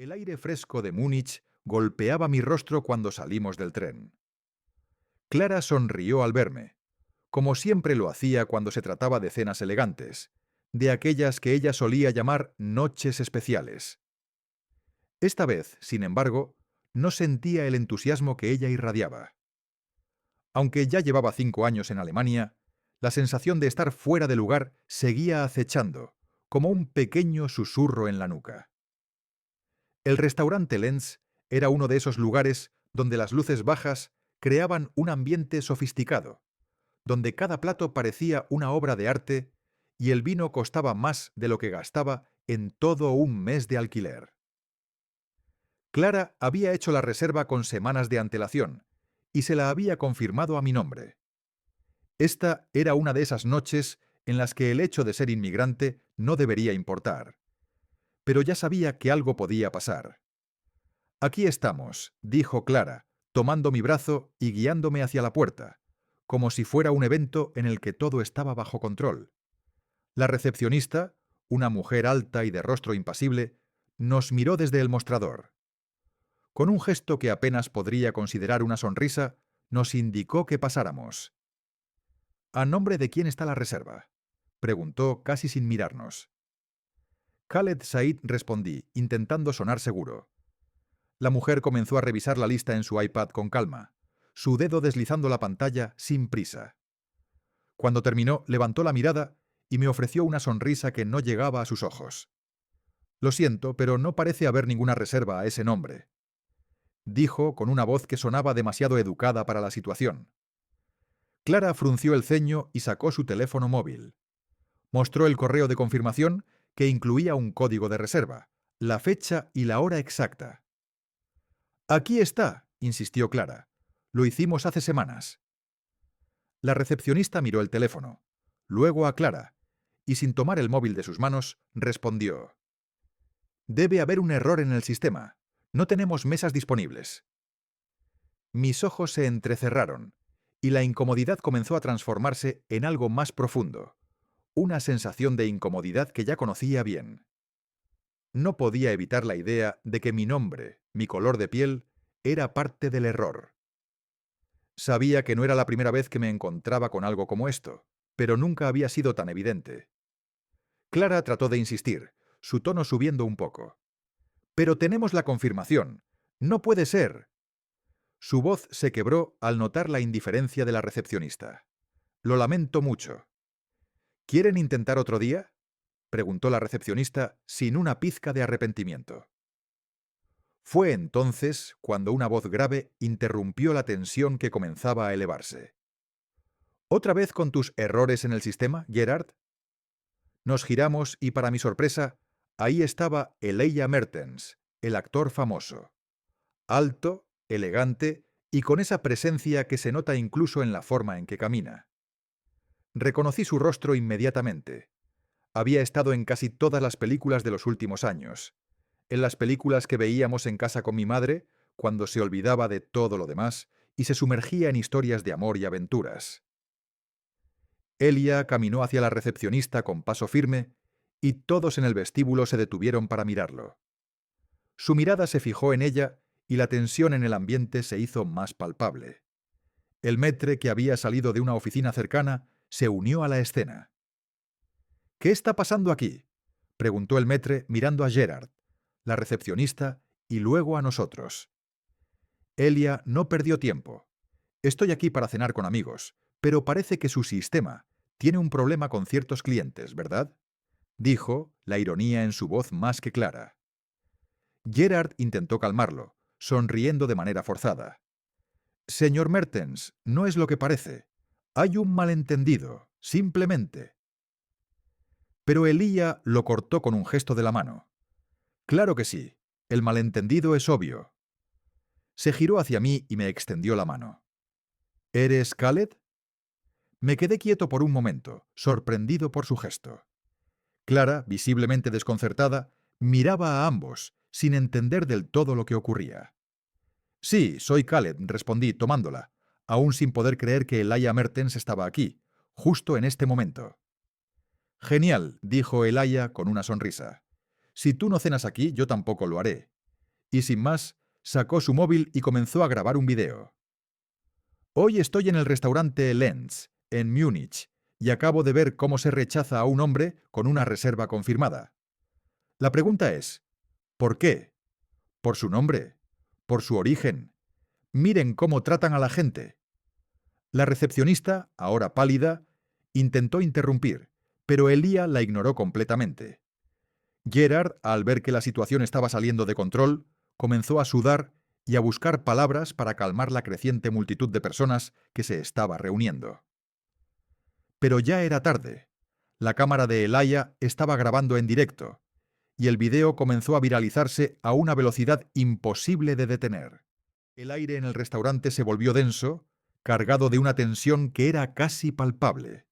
El aire fresco de Múnich golpeaba mi rostro cuando salimos del tren. Clara sonrió al verme, como siempre lo hacía cuando se trataba de cenas elegantes, de aquellas que ella solía llamar noches especiales. Esta vez, sin embargo, no sentía el entusiasmo que ella irradiaba. Aunque ya llevaba 5 años en Alemania, la sensación de estar fuera de lugar seguía acechando, como un pequeño susurro en la nuca. El restaurante Lenz era uno de esos lugares donde las luces bajas creaban un ambiente sofisticado, donde cada plato parecía una obra de arte y el vino costaba más de lo que gastaba en todo un mes de alquiler. Clara había hecho la reserva con semanas de antelación y se la había confirmado a mi nombre. Esta era una de esas noches en las que el hecho de ser inmigrante no debería importar, pero ya sabía que algo podía pasar. «Aquí estamos», dijo Clara, tomando mi brazo y guiándome hacia la puerta, como si fuera un evento en el que todo estaba bajo control. La recepcionista, una mujer alta y de rostro impasible, nos miró desde el mostrador. Con un gesto que apenas podría considerar una sonrisa, nos indicó que pasáramos. «¿A nombre de quién está la reserva?», preguntó casi sin mirarnos. «Khaled Said», respondí, intentando sonar seguro. La mujer comenzó a revisar la lista en su iPad con calma, su dedo deslizando la pantalla sin prisa. Cuando terminó, levantó la mirada y me ofreció una sonrisa que no llegaba a sus ojos. «Lo siento, pero no parece haber ninguna reserva a ese nombre», dijo con una voz que sonaba demasiado educada para la situación. Clara frunció el ceño y sacó su teléfono móvil. Mostró el correo de confirmación que incluía un código de reserva, la fecha y la hora exacta. «Aquí está», insistió Clara. «Lo hicimos hace semanas». La recepcionista miró el teléfono, luego a Clara, y sin tomar el móvil de sus manos, respondió: «Debe haber un error en el sistema. No tenemos mesas disponibles». Mis ojos se entrecerraron, y la incomodidad comenzó a transformarse en algo más profundo, una sensación de incomodidad que ya conocía bien. No podía evitar la idea de que mi nombre, mi color de piel, era parte del error. Sabía que no era la primera vez que me encontraba con algo como esto, pero nunca había sido tan evidente. Clara trató de insistir, su tono subiendo un poco. «Pero tenemos la confirmación. No puede ser». Su voz se quebró al notar la indiferencia de la recepcionista. «Lo lamento mucho». «¿Quieren intentar otro día?», preguntó la recepcionista sin una pizca de arrepentimiento. Fue entonces cuando una voz grave interrumpió la tensión que comenzaba a elevarse. «¿Otra vez con tus errores en el sistema, Gerard?». Nos giramos y, para mi sorpresa, ahí estaba Elijah Mertens, el actor famoso. Alto, elegante y con esa presencia que se nota incluso en la forma en que camina. Reconocí su rostro inmediatamente. Había estado en casi todas las películas de los últimos años. En las películas que veíamos en casa con mi madre, cuando se olvidaba de todo lo demás y se sumergía en historias de amor y aventuras. Elia caminó hacia la recepcionista con paso firme y todos en el vestíbulo se detuvieron para mirarlo. Su mirada se fijó en ella y la tensión en el ambiente se hizo más palpable. El maître, que había salido de una oficina cercana, se unió a la escena. «¿Qué está pasando aquí?», preguntó el maître mirando a Gerard, la recepcionista y luego a nosotros. Elia no perdió tiempo. «Estoy aquí para cenar con amigos, pero parece que su sistema tiene un problema con ciertos clientes, ¿verdad?», dijo, la ironía en su voz más que clara. Gerard intentó calmarlo, sonriendo de manera forzada. «Señor Mertens, no es lo que parece. Hay un malentendido, simplemente». Pero Elia lo cortó con un gesto de la mano. «Claro que sí. El malentendido es obvio». Se giró hacia mí y me extendió la mano. «¿Eres Khaled?». Me quedé quieto por un momento, sorprendido por su gesto. Clara, visiblemente desconcertada, miraba a ambos, sin entender del todo lo que ocurría. «Sí, soy Khaled», respondí, tomándola, aún sin poder creer que Elijah Mertens estaba aquí, justo en este momento. «Genial», dijo Elijah con una sonrisa. «Si tú no cenas aquí, yo tampoco lo haré. y sin más, sacó su móvil y comenzó a grabar un video. Hoy estoy en el restaurante Lenz, en Múnich, y acabo de ver cómo se rechaza a un hombre con una reserva confirmada. La pregunta es, ¿por qué? ¿Por su nombre? ¿Por su origen? Miren cómo tratan a la gente. La recepcionista, ahora pálida, intentó interrumpir, pero Elia la ignoró completamente. Gerard, al ver que la situación estaba saliendo de control, comenzó a sudar y a buscar palabras para calmar la creciente multitud de personas que se estaba reuniendo. Pero ya era tarde. La cámara de Elia estaba grabando en directo, y el video comenzó a viralizarse a una velocidad imposible de detener. El aire en el restaurante se volvió denso, cargado de una tensión que era casi palpable.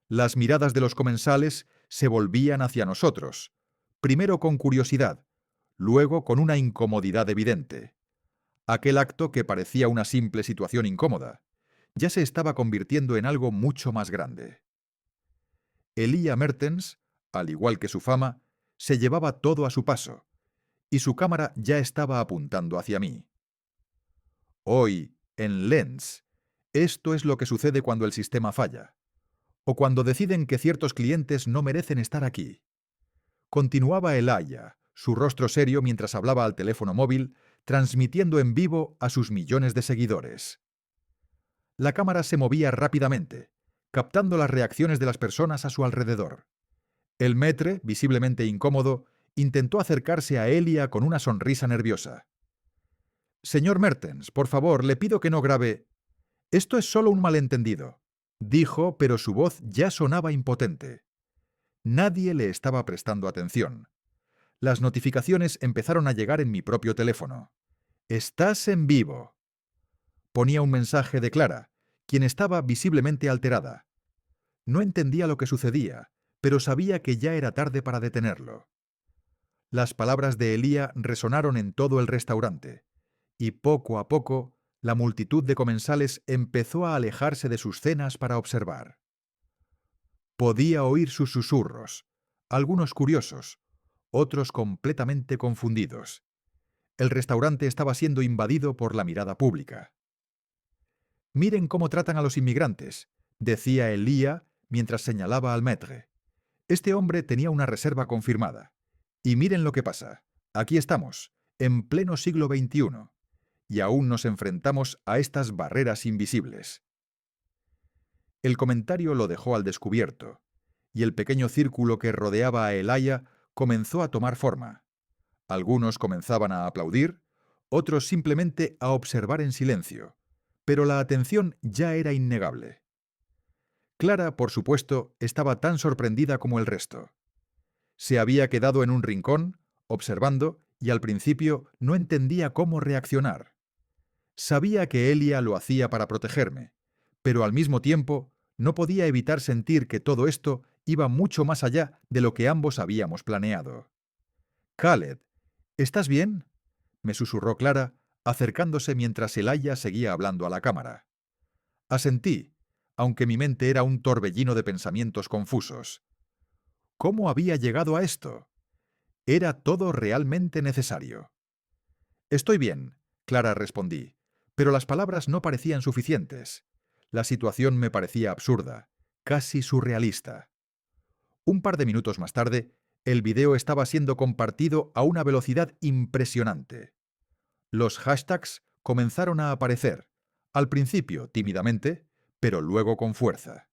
Las miradas de los comensales se volvían hacia nosotros, primero con curiosidad, luego con una incomodidad evidente. Aquel acto, que parecía una simple situación incómoda, ya se estaba convirtiendo en algo mucho más grande. Elia Mertens, al igual que su fama, se llevaba todo a su paso, y su cámara ya estaba apuntando hacia mí. Hoy, en Lenz, esto es lo que sucede cuando el sistema falla, o cuando deciden que ciertos clientes no merecen estar aquí. Continuaba Elia, su rostro serio mientras hablaba al teléfono móvil, transmitiendo en vivo a sus millones de seguidores. La cámara se movía rápidamente, captando las reacciones de las personas a su alrededor. El maître, visiblemente incómodo, intentó acercarse a Elia con una sonrisa nerviosa. «Señor Mertens, por favor, le pido que no grabe». «Esto es solo un malentendido», dijo, pero su voz ya sonaba impotente. Nadie le estaba prestando atención. Las notificaciones empezaron a llegar en mi propio teléfono. «Estás en vivo». Ponía un mensaje de Clara, quien estaba visiblemente alterada. No entendía lo que sucedía, pero sabía que ya era tarde para detenerlo. Las palabras de Elia resonaron en todo el restaurante, y poco a poco la multitud de comensales empezó a alejarse de sus cenas para observar. Podía oír sus susurros, algunos curiosos, otros completamente confundidos. El restaurante estaba siendo invadido por la mirada pública. «Miren cómo tratan a los inmigrantes», decía Elia mientras señalaba al maître. Este hombre tenía una reserva confirmada. Y miren lo que pasa. Aquí estamos, en pleno siglo XXI, y aún nos enfrentamos a estas barreras invisibles. El comentario lo dejó al descubierto, y el pequeño círculo que rodeaba a Elia comenzó a tomar forma. Algunos comenzaban a aplaudir, otros simplemente a observar en silencio, pero la atención ya era innegable. Clara, por supuesto, estaba tan sorprendida como el resto. Se había quedado en un rincón, observando, y al principio no entendía cómo reaccionar. Sabía que Elia lo hacía para protegerme, pero al mismo tiempo no podía evitar sentir que todo esto iba mucho más allá de lo que ambos habíamos planeado. «Khaled, ¿estás bien?», me susurró Clara, acercándose mientras Elia seguía hablando a la cámara. Asentí, aunque mi mente era un torbellino de pensamientos confusos. ¿Cómo había llegado a esto? ¿Era todo realmente necesario? «Estoy bien», Clara respondí, pero las palabras no parecían suficientes. La situación me parecía absurda, casi surrealista. Un par de minutos más tarde, el video estaba siendo compartido a una velocidad impresionante. Los hashtags comenzaron a aparecer, al principio tímidamente, pero luego con fuerza.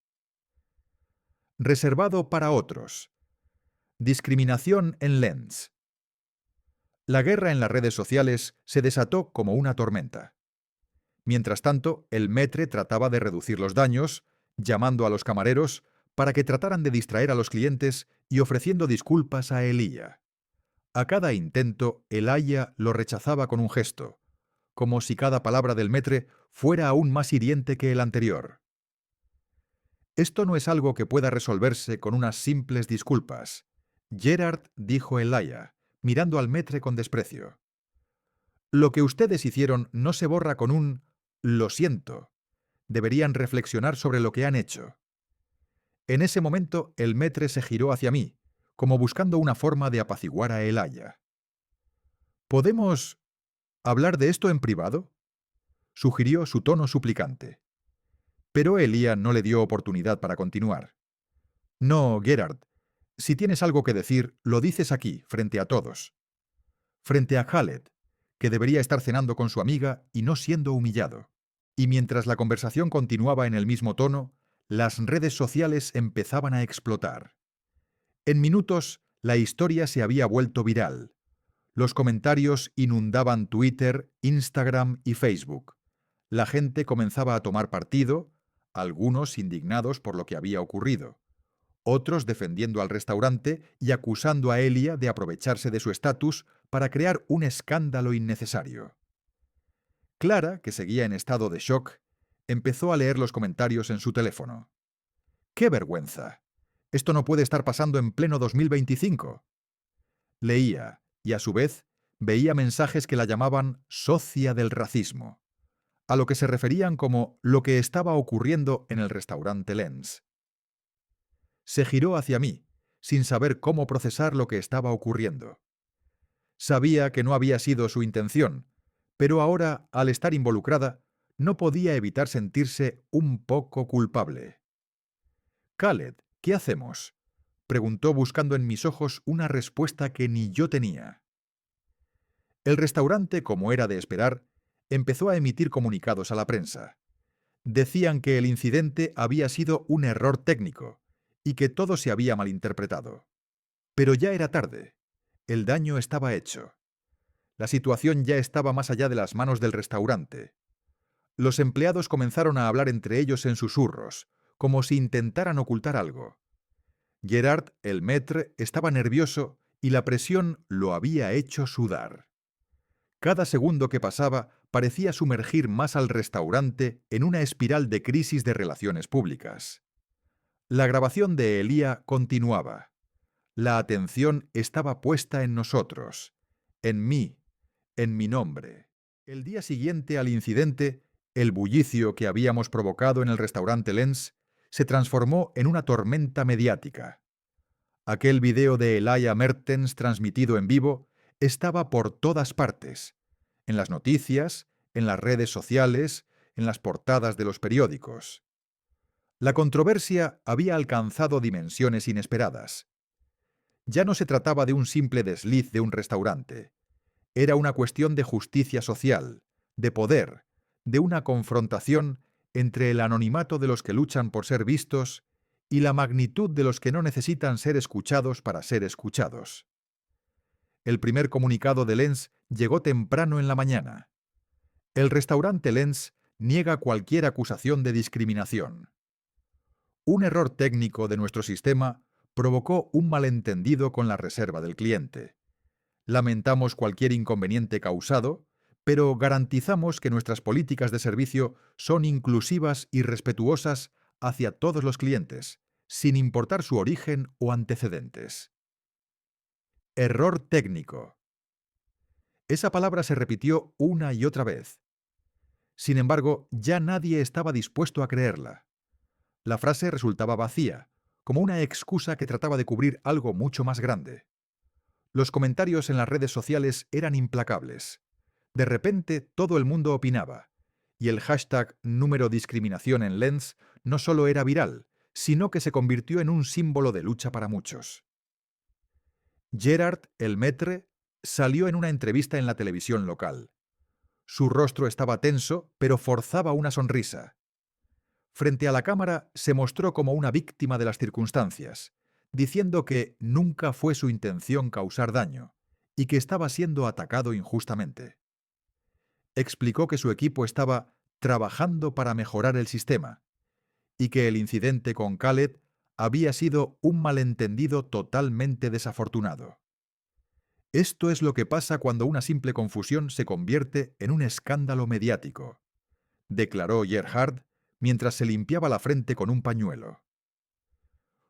Reservado para otros. Discriminación en Lenz. La guerra en las redes sociales se desató como una tormenta. Mientras tanto, el maître trataba de reducir los daños, llamando a los camareros para que trataran de distraer a los clientes y ofreciendo disculpas a Elia. A cada intento, Elia lo rechazaba con un gesto, como si cada palabra del maître fuera aún más hiriente que el anterior. «Esto no es algo que pueda resolverse con unas simples disculpas», Gerard dijo Elia, mirando al maître con desprecio. «Lo que ustedes hicieron no se borra con un «lo siento». Deberían reflexionar sobre lo que han hecho». En ese momento, el maître se giró hacia mí, como buscando una forma de apaciguar a Elia. ¿Podemos hablar de esto en privado?, sugirió su tono suplicante. Pero Elia no le dio oportunidad para continuar. No, Gerard. Si tienes algo que decir, lo dices aquí, frente a todos. Frente a Khaled, que debería estar cenando con su amiga y no siendo humillado. Y mientras la conversación continuaba en el mismo tono, las redes sociales empezaban a explotar. En minutos, la historia se había vuelto viral. Los comentarios inundaban Twitter, Instagram y Facebook. La gente comenzaba a tomar partido, algunos indignados por lo que había ocurrido, otros defendiendo al restaurante y acusando a Elia de aprovecharse de su estatus para crear un escándalo innecesario. Clara, que seguía en estado de shock, empezó a leer los comentarios en su teléfono. ¡Qué vergüenza! Esto no puede estar pasando en pleno 2025. Leía, y a su vez, veía mensajes que la llamaban socia del racismo, a lo que se referían como lo que estaba ocurriendo en el restaurante Lens. Se giró hacia mí, sin saber cómo procesar lo que estaba ocurriendo. Sabía que no había sido su intención, pero ahora, al estar involucrada, no podía evitar sentirse un poco culpable. «Khaled, ¿qué hacemos?», preguntó buscando en mis ojos una respuesta que ni yo tenía. El restaurante, como era de esperar, empezó a emitir comunicados a la prensa. Decían que el incidente había sido un error técnico y que todo se había malinterpretado. Pero ya era tarde. El daño estaba hecho. La situación ya estaba más allá de las manos del restaurante. Los empleados comenzaron a hablar entre ellos en susurros, como si intentaran ocultar algo. Gerard, el maître, estaba nervioso y la presión lo había hecho sudar. Cada segundo que pasaba parecía sumergir más al restaurante en una espiral de crisis de relaciones públicas. La grabación de Elia continuaba. La atención estaba puesta en nosotros, en mí, en mi nombre. El día siguiente al incidente, el bullicio que habíamos provocado en el restaurante Lens se transformó en una tormenta mediática. Aquel video de Elia Mertens transmitido en vivo estaba por todas partes, en las noticias, en las redes sociales, en las portadas de los periódicos. La controversia había alcanzado dimensiones inesperadas. Ya no se trataba de un simple desliz de un restaurante. Era una cuestión de justicia social, de poder, de una confrontación entre el anonimato de los que luchan por ser vistos y la magnitud de los que no necesitan ser escuchados para ser escuchados. El primer comunicado de Lens llegó temprano en la mañana. El restaurante Lens niega cualquier acusación de discriminación. Un error técnico de nuestro sistema provocó un malentendido con la reserva del cliente. Lamentamos cualquier inconveniente causado, pero garantizamos que nuestras políticas de servicio son inclusivas y respetuosas hacia todos los clientes, sin importar su origen o antecedentes. Error técnico. Esa palabra se repitió una y otra vez. Sin embargo, ya nadie estaba dispuesto a creerla. La frase resultaba vacía, como una excusa que trataba de cubrir algo mucho más grande. Los comentarios en las redes sociales eran implacables. De repente, todo el mundo opinaba, y el hashtag número discriminación en Lens no solo era viral, sino que se convirtió en un símbolo de lucha para muchos. Gerard, el maître, salió en una entrevista en la televisión local. Su rostro estaba tenso, pero forzaba una sonrisa. Frente a la cámara se mostró como una víctima de las circunstancias, diciendo que nunca fue su intención causar daño y que estaba siendo atacado injustamente. Explicó que su equipo estaba trabajando para mejorar el sistema y que el incidente con Khaled había sido un malentendido totalmente desafortunado. Esto es lo que pasa cuando una simple confusión se convierte en un escándalo mediático, declaró Gerhard mientras se limpiaba la frente con un pañuelo.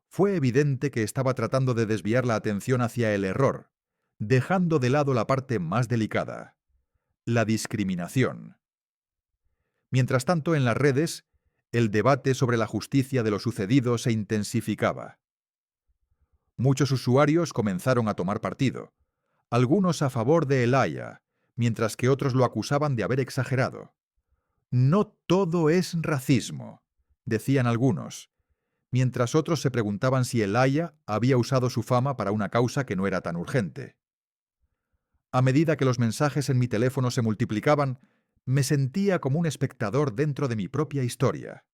Fue evidente que estaba tratando de desviar la atención hacia el error, dejando de lado la parte más delicada, la discriminación. Mientras tanto, en las redes, el debate sobre la justicia de lo sucedido se intensificaba. Muchos usuarios comenzaron a tomar partido, algunos a favor de Elijah, mientras que otros lo acusaban de haber exagerado. No todo es racismo, decían algunos, mientras otros se preguntaban si Elijah había usado su fama para una causa que no era tan urgente. A medida que los mensajes en mi teléfono se multiplicaban, me sentía como un espectador dentro de mi propia historia.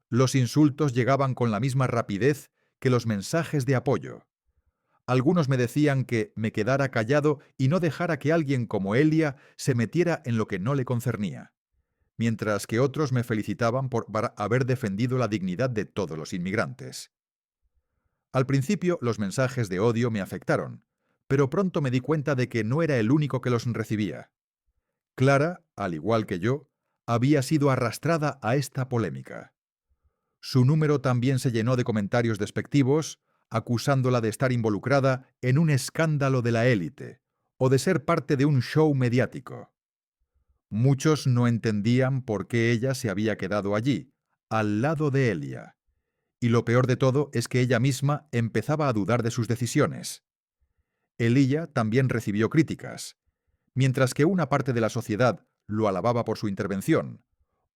Los insultos llegaban con la misma rapidez que los mensajes de apoyo. Algunos me decían que me quedara callado y no dejara que alguien como Elia se metiera en lo que no le concernía, mientras que otros me felicitaban por haber defendido la dignidad de todos los inmigrantes. Al principio los mensajes de odio me afectaron, pero pronto me di cuenta de que no era el único que los recibía. Clara, al igual que yo, había sido arrastrada a esta polémica. Su número también se llenó de comentarios despectivos, acusándola de estar involucrada en un escándalo de la élite o de ser parte de un show mediático. Muchos no entendían por qué ella se había quedado allí, al lado de Elia. Y lo peor de todo es que ella misma empezaba a dudar de sus decisiones. Elijah también recibió críticas. Mientras que una parte de la sociedad lo alababa por su intervención,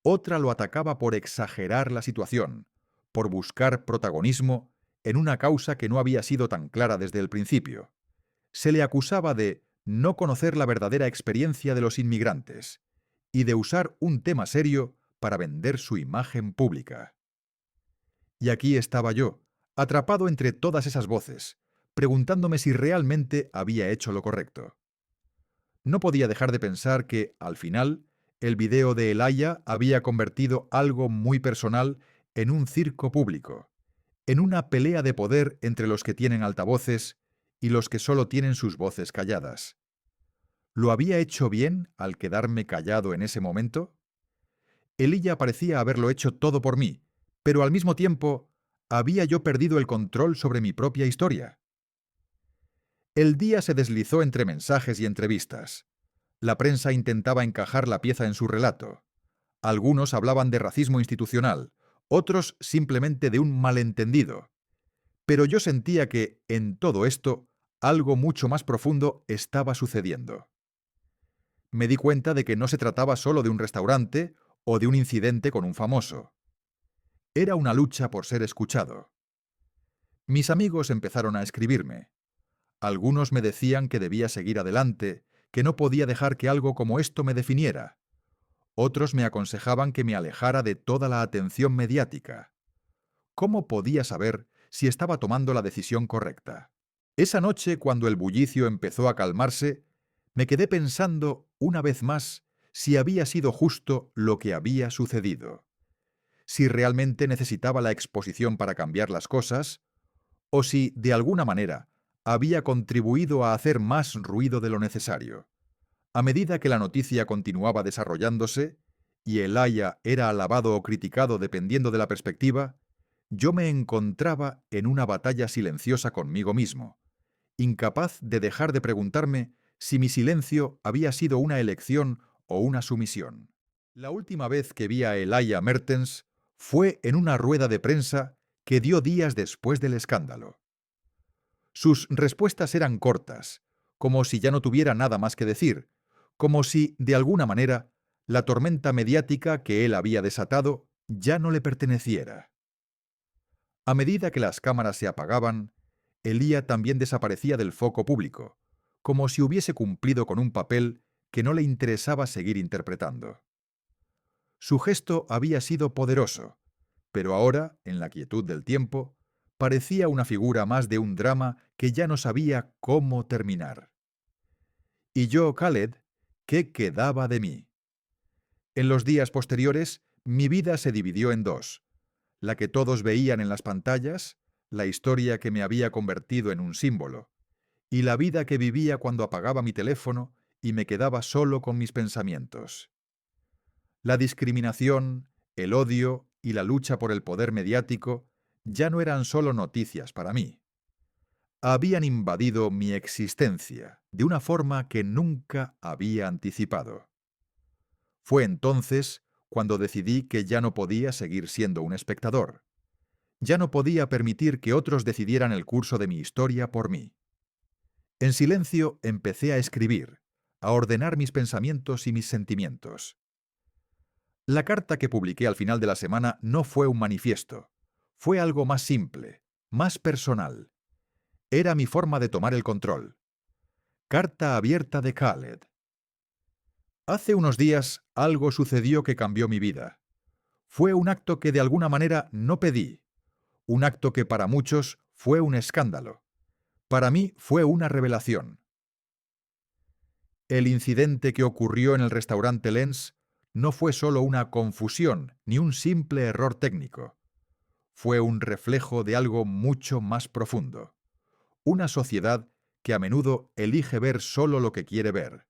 otra lo atacaba por exagerar la situación, por buscar protagonismo en una causa que no había sido tan clara desde el principio. Se le acusaba de no conocer la verdadera experiencia de los inmigrantes y de usar un tema serio para vender su imagen pública. Y aquí estaba yo, atrapado entre todas esas voces, preguntándome si realmente había hecho lo correcto. No podía dejar de pensar que, al final, el video de Elijah había convertido algo muy personal en un circo público, en una pelea de poder entre los que tienen altavoces y los que solo tienen sus voces calladas. ¿Lo había hecho bien al quedarme callado en ese momento? Elijah parecía haberlo hecho todo por mí, pero al mismo tiempo, ¿había yo perdido el control sobre mi propia historia? El día se deslizó entre mensajes y entrevistas. La prensa intentaba encajar la pieza en su relato. Algunos hablaban de racismo institucional, otros simplemente de un malentendido. Pero yo sentía que, en todo esto, algo mucho más profundo estaba sucediendo. Me di cuenta de que no se trataba solo de un restaurante o de un incidente con un famoso. Era una lucha por ser escuchado. Mis amigos empezaron a escribirme. Algunos me decían que debía seguir adelante, que no podía dejar que algo como esto me definiera. Otros me aconsejaban que me alejara de toda la atención mediática. ¿Cómo podía saber si estaba tomando la decisión correcta? Esa noche, cuando el bullicio empezó a calmarse, me quedé pensando, una vez más, si había sido justo lo que había sucedido. Si realmente necesitaba la exposición para cambiar las cosas, o si, de alguna manera, había contribuido a hacer más ruido de lo necesario. A medida que la noticia continuaba desarrollándose, y Elijah era alabado o criticado dependiendo de la perspectiva, yo me encontraba en una batalla silenciosa conmigo mismo, incapaz de dejar de preguntarme si mi silencio había sido una elección o una sumisión. La última vez que vi a Elijah Mertens fue en una rueda de prensa que dio días después del escándalo. Sus respuestas eran cortas, como si ya no tuviera nada más que decir, como si, de alguna manera, la tormenta mediática que él había desatado ya no le perteneciera. A medida que las cámaras se apagaban, Elijah también desaparecía del foco público, como si hubiese cumplido con un papel que no le interesaba seguir interpretando. Su gesto había sido poderoso, pero ahora, en la quietud del tiempo, parecía una figura más de un drama que ya no sabía cómo terminar. Y yo, Khaled, ¿qué quedaba de mí? En los días posteriores, mi vida se dividió en dos: la que todos veían en las pantallas, la historia que me había convertido en un símbolo, y la vida que vivía cuando apagaba mi teléfono y me quedaba solo con mis pensamientos. La discriminación, el odio y la lucha por el poder mediático ya no eran solo noticias para mí. Habían invadido mi existencia de una forma que nunca había anticipado. Fue entonces cuando decidí que ya no podía seguir siendo un espectador. Ya no podía permitir que otros decidieran el curso de mi historia por mí. En silencio empecé a escribir, a ordenar mis pensamientos y mis sentimientos. La carta que publiqué al final de la semana no fue un manifiesto, fue algo más simple, más personal. Era mi forma de tomar el control. Carta abierta de Khaled. Hace unos días algo sucedió que cambió mi vida. Fue un acto que de alguna manera no pedí, un acto que para muchos fue un escándalo. Para mí fue una revelación. El incidente que ocurrió en el restaurante Lens no fue solo una confusión ni un simple error técnico. Fue un reflejo de algo mucho más profundo. Una sociedad que a menudo elige ver solo lo que quiere ver.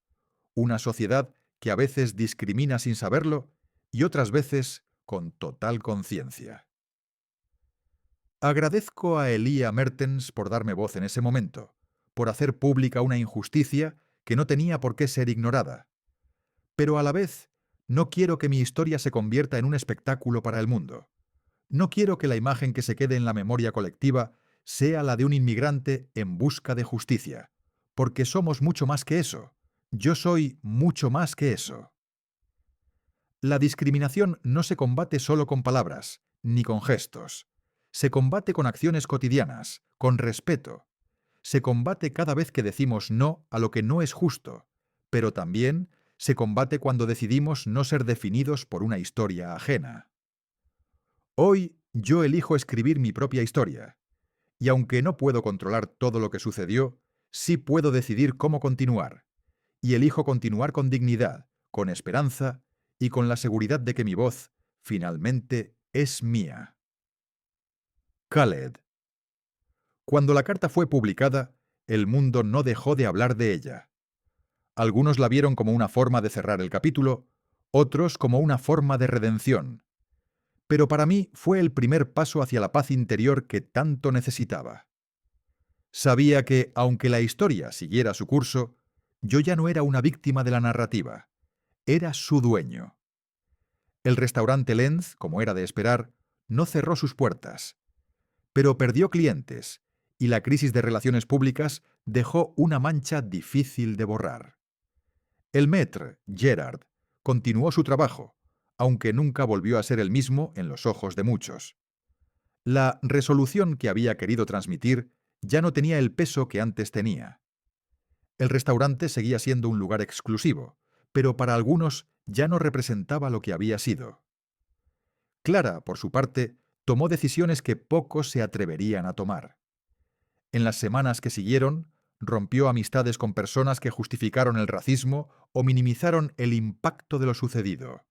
Una sociedad que a veces discrimina sin saberlo y otras veces con total conciencia. Agradezco a Elia Mertens por darme voz en ese momento, por hacer pública una injusticia que no tenía por qué ser ignorada. Pero a la vez, no quiero que mi historia se convierta en un espectáculo para el mundo. No quiero que la imagen que se quede en la memoria colectiva sea la de un inmigrante en busca de justicia, porque somos mucho más que eso. Yo soy mucho más que eso. La discriminación no se combate solo con palabras, ni con gestos. Se combate con acciones cotidianas, con respeto. Se combate cada vez que decimos no a lo que no es justo, pero también se combate cuando decidimos no ser definidos por una historia ajena. Hoy yo elijo escribir mi propia historia, y aunque no puedo controlar todo lo que sucedió, sí puedo decidir cómo continuar. Y elijo continuar con dignidad, con esperanza y con la seguridad de que mi voz, finalmente, es mía. Khaled. Cuando la carta fue publicada, el mundo no dejó de hablar de ella. Algunos la vieron como una forma de cerrar el capítulo, otros como una forma de redención. Pero para mí fue el primer paso hacia la paz interior que tanto necesitaba. Sabía que, aunque la historia siguiera su curso, yo ya no era una víctima de la narrativa, era su dueño. El restaurante Lenz, como era de esperar, no cerró sus puertas, pero perdió clientes, y la crisis de relaciones públicas dejó una mancha difícil de borrar. El maître, Gerard, continuó su trabajo, aunque nunca volvió a ser el mismo en los ojos de muchos. La resolución que había querido transmitir ya no tenía el peso que antes tenía. El restaurante seguía siendo un lugar exclusivo, pero para algunos ya no representaba lo que había sido. Clara, por su parte, tomó decisiones que pocos se atreverían a tomar. En las semanas que siguieron, rompió amistades con personas que justificaron el racismo o minimizaron el impacto de lo sucedido.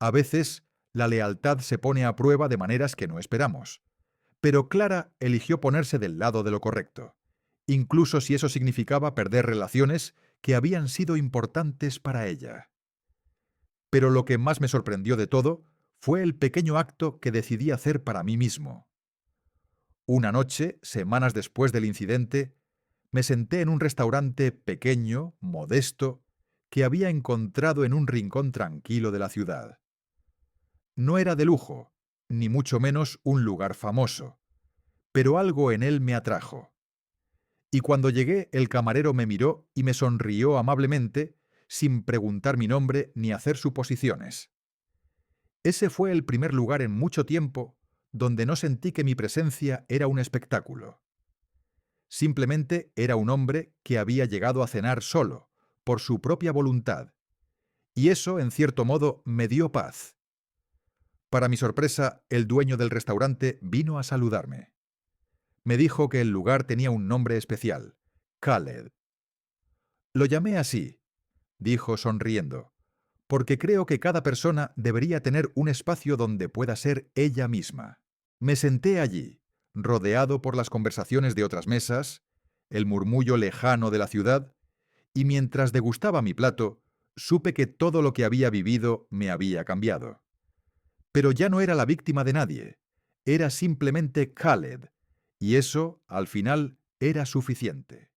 A veces, la lealtad se pone a prueba de maneras que no esperamos, pero Clara eligió ponerse del lado de lo correcto, incluso si eso significaba perder relaciones que habían sido importantes para ella. Pero lo que más me sorprendió de todo fue el pequeño acto que decidí hacer para mí mismo. Una noche, semanas después del incidente, me senté en un restaurante pequeño, modesto, que había encontrado en un rincón tranquilo de la ciudad. No era de lujo, ni mucho menos un lugar famoso, pero algo en él me atrajo. Y cuando llegué, el camarero me miró y me sonrió amablemente, sin preguntar mi nombre ni hacer suposiciones. Ese fue el primer lugar en mucho tiempo donde no sentí que mi presencia era un espectáculo. Simplemente era un hombre que había llegado a cenar solo, por su propia voluntad. Y eso, en cierto modo, me dio paz. Para mi sorpresa, el dueño del restaurante vino a saludarme. Me dijo que el lugar tenía un nombre especial, Khaled. Lo llamé así, dijo sonriendo, porque creo que cada persona debería tener un espacio donde pueda ser ella misma. Me senté allí, rodeado por las conversaciones de otras mesas, el murmullo lejano de la ciudad, y mientras degustaba mi plato, supe que todo lo que había vivido me había cambiado. Pero ya no era la víctima de nadie, era simplemente Khaled, y eso, al final, era suficiente.